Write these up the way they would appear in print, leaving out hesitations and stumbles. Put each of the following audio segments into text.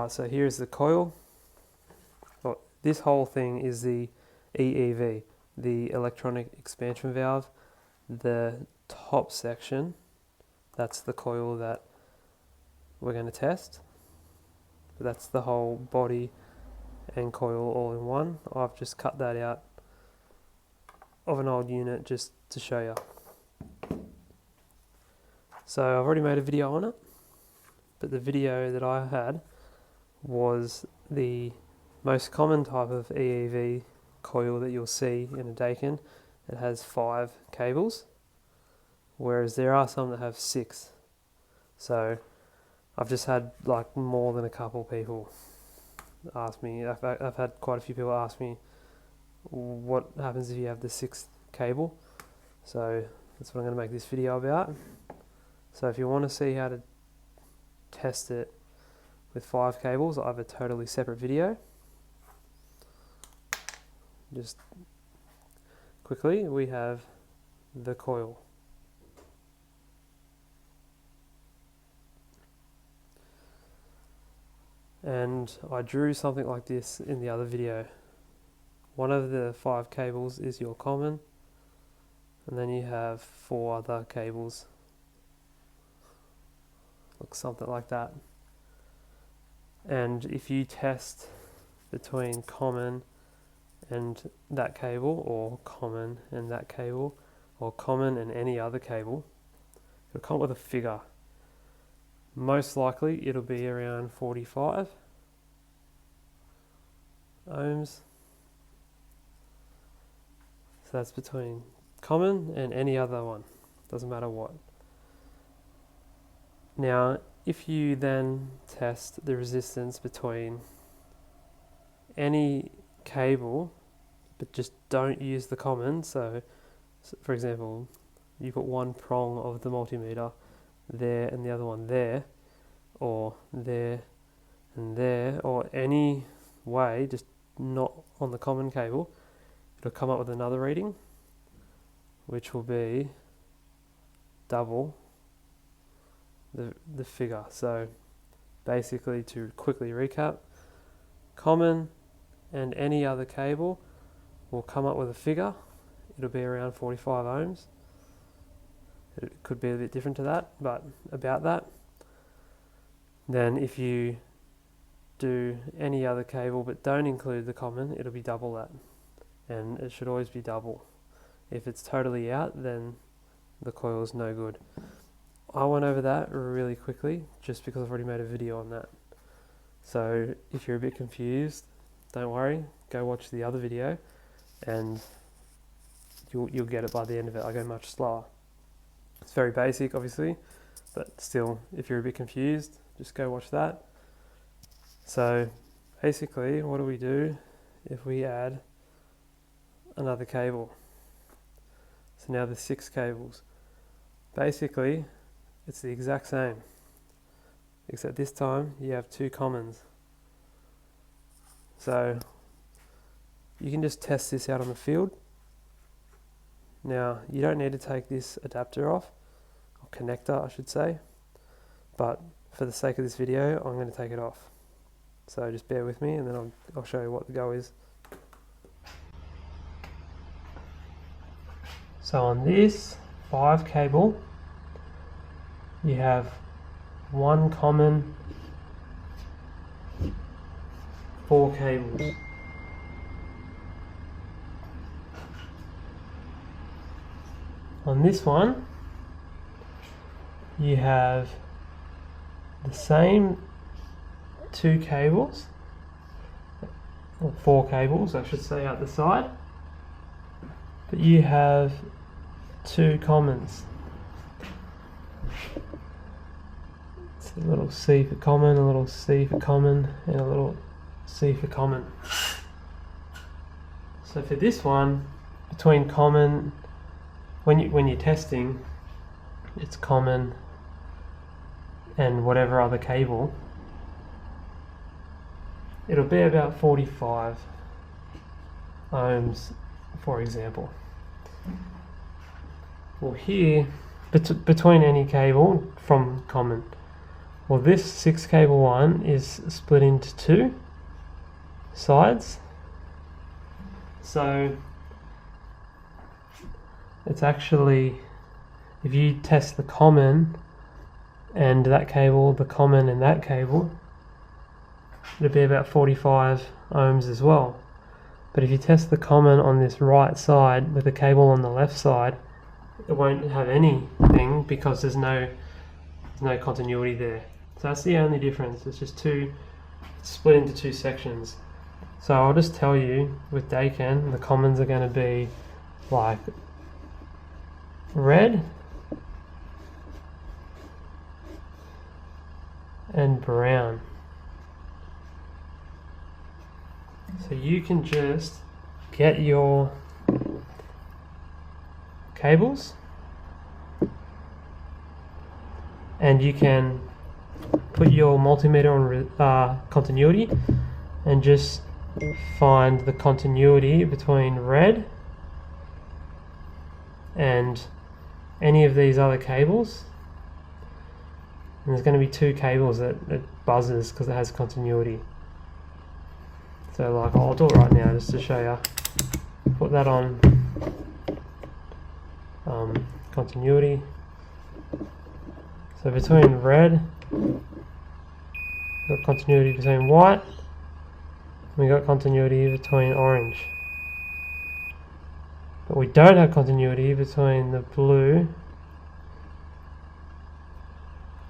Alright, so here's the coil. Well, this whole thing is the EEV, the electronic expansion valve. The top section, that's the coil that we're going to test. That's the whole body and coil all in one. I've just cut that out of an old unit just to show you. So I've already made a video on it, but the video that I had was the most common type of EEV coil that you'll see in a Daikin. It has 5 cables, whereas there are some that have 6. So I've just had like more than a couple people ask me, I've had quite a few people ask me what happens if you have the 6th cable. So that's what I'm going to make this video about. So if you want to see how to test it with 5 cables, I have a totally separate video. Just quickly, we have the coil. And I drew something like this in the other video. One of the 5 cables is your common, and then you have 4 other cables. Looks something like that. And if you test between common and that cable, or common and that cable, or common and any other cable, it'll come up with a figure. Most likely it'll be around 45 ohms. So that's between common and any other one, doesn't matter what. Now if you then test the resistance between any cable, but just don't use the common, so for example, you've got one prong of the multimeter there and the other one there, or there and there, or any way, just not on the common cable, it'll come up with another reading, which will be double the figure. So basically, to quickly recap, common and any other cable will come up with a figure. It'll be around 45 ohms. It could be a bit different to that, but about that. Then if you do any other cable but don't include the common, it'll be double that. And it should always be double. If it's totally out, then the coil is no good. I went over that really quickly just because I've already made a video on that. So if you're a bit confused, don't worry, go watch the other video and you'll get it by the end of it. I go much slower. It's very basic obviously, but still, if you're a bit confused, just go watch that. So basically, what do we do if we add another cable? So now there's 6 cables. Basically, it's the exact same, except this time you have 2 commons. So you can just test this out on the field. Now you don't need to take this adapter off, or connector I should say, but for the sake of this video I'm going to take it off. So just bear with me and then I'll show you what the go is. So on this 5 cable, you have 1 common, 4 cables. On this one, you have the same 2 cables, or 4 cables I should say, out the side, but you have 2 commons. It's a little C for common, a little C for common, and a little C for common. So for this one, between common, when you're testing, it's common and whatever other cable, it'll be about 45 ohms, for example. Well here, between any cable from common, Well, this 6 cable one is split into 2 sides, so it's actually, if you test the common and that cable, the common and that cable, it'll be about 45 ohms as well. But if you test the common on this right side with the cable on the left side, it won't have anything because there's no continuity there. So that's the only difference. It's just split into 2 sections. So I'll just tell you, with Daikin, the commons are going to be like red and brown. So you can just get your cables and you can put your multimeter on continuity and just find the continuity between red and any of these other cables. And there's going to be 2 cables that it buzzes because it has continuity. So like, I'll do it right now just to show you. Put that on continuity. So between red, we've got continuity between white, we got continuity between orange. But we don't have continuity between the blue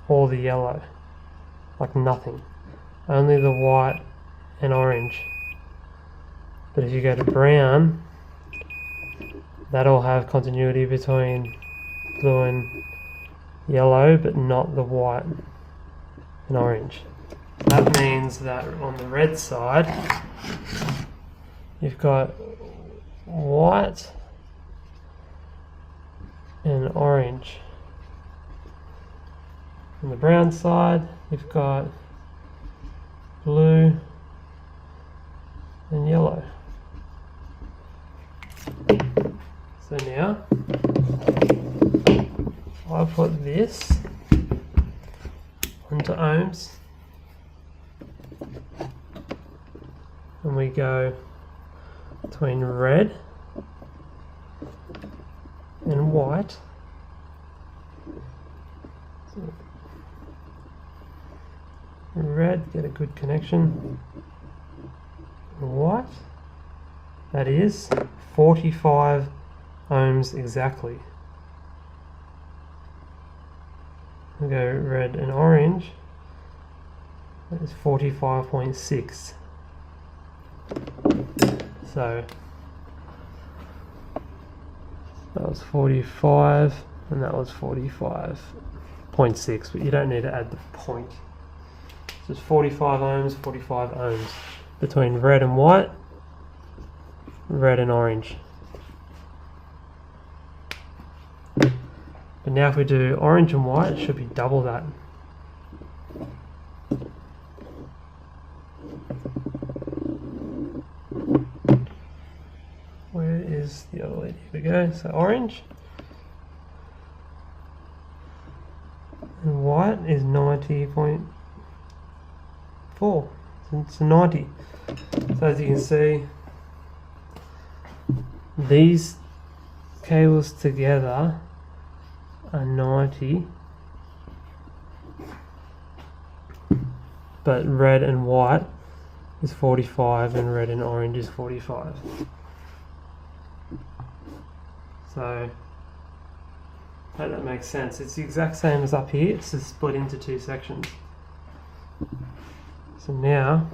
or the yellow. Like nothing. Only the white and orange. But if you go to brown, that'll have continuity between blue and yellow, but not the white and orange. That means that on the red side, you've got white and orange. On the brown side, you've got blue and yellow. So now, I put this onto ohms, and we go between red and white. So red, get a good connection. White, that is 45 ohms exactly. We go red and orange, that is 45.6. So that was 45 and that was 45.6, but you don't need to add the point. So it's 45 ohms, 45 ohms between red and white, red and orange. But now if we do orange and white, it should be double that. Where is the other lead? Here we go. So orange and white is 90.4. It's 90. So as you can see, these cables together are 90, but red and white is 45 and red and orange is 45. So I hope that makes sense. It's the exact same as up here, it's just split into 2 sections. So now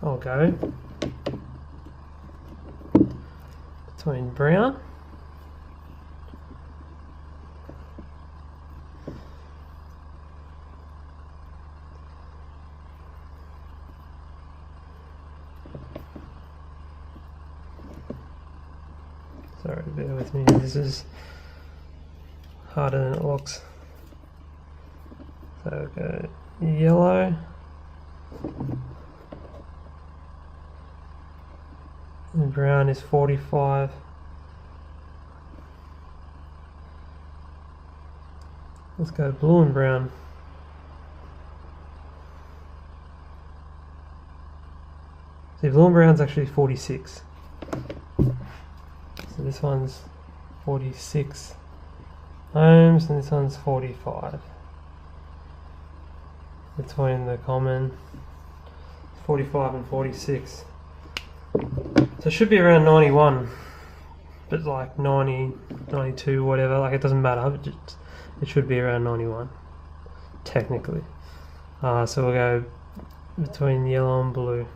I'll go between brown sorry, bear with me, this is harder than it looks. So go yellow, and brown is 45. Let's go blue and brown. See, blue and brown's actually 46. So this one's 46 ohms and this one's 45. Between the common 45 and 46. So it should be around 91, but like 90, 92, whatever, like it doesn't matter, but it should be around 91, technically. So we'll go between yellow and blue.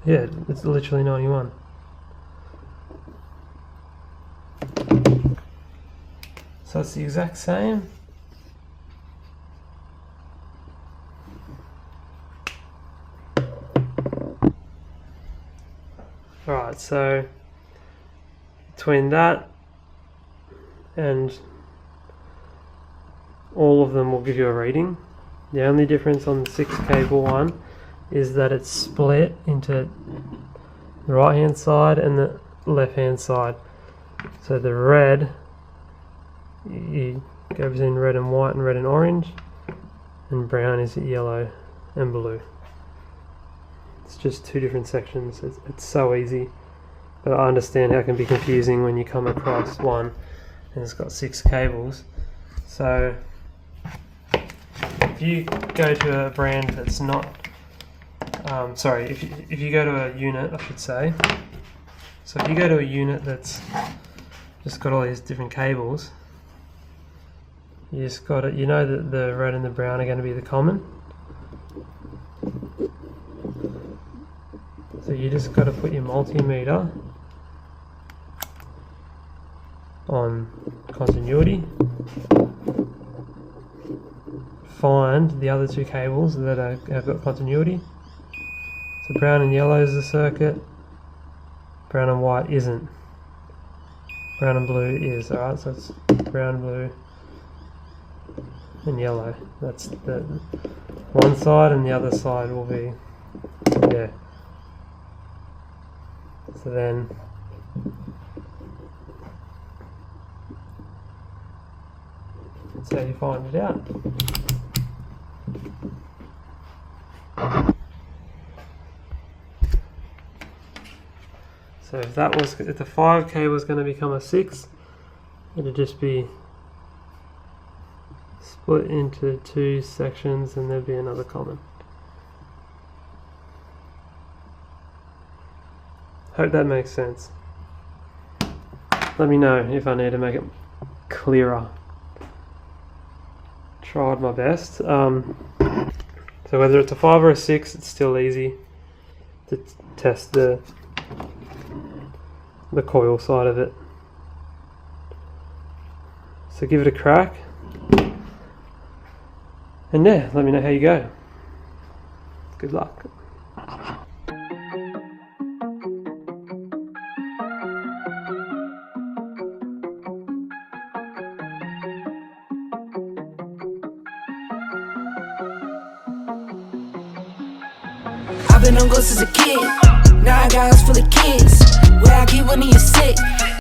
Yeah, it's literally 91. So it's the exact same. Alright, so between that and all of them will give you a reading. The only difference on the 6 cable one is that it's split into the right hand side and the left hand side. So the red, you go between red and white and red and orange, and brown is yellow and blue. It's just 2 different sections. It's so easy, but I understand how it can be confusing when you come across one and it's got 6 cables. So if you go to a brand that's not if you go to a unit, I should say. So if you go to a unit that's just got all these different cables, you just got it. You know that the red and the brown are going to be the common. So you just got to put your multimeter on continuity. Find the other 2 cables that have got continuity. So brown and yellow is the circuit, brown and white isn't. Brown and blue is, alright, so it's brown, blue and yellow. That's the one side, and the other side will be there. So then that's how you find it out. So if the 5K was going to become a 6, it'd just be split into 2 sections and there'd be another common. Hope that makes sense. Let me know if I need to make it clearer. Tried my best. So whether it's a 5 or a 6, it's still easy to test the coil side of it. So give it a crack, and yeah, let me know how you go. Good luck. I've been on ghosts as a kid. Now I got house full of kids. Where I keep one of you sick.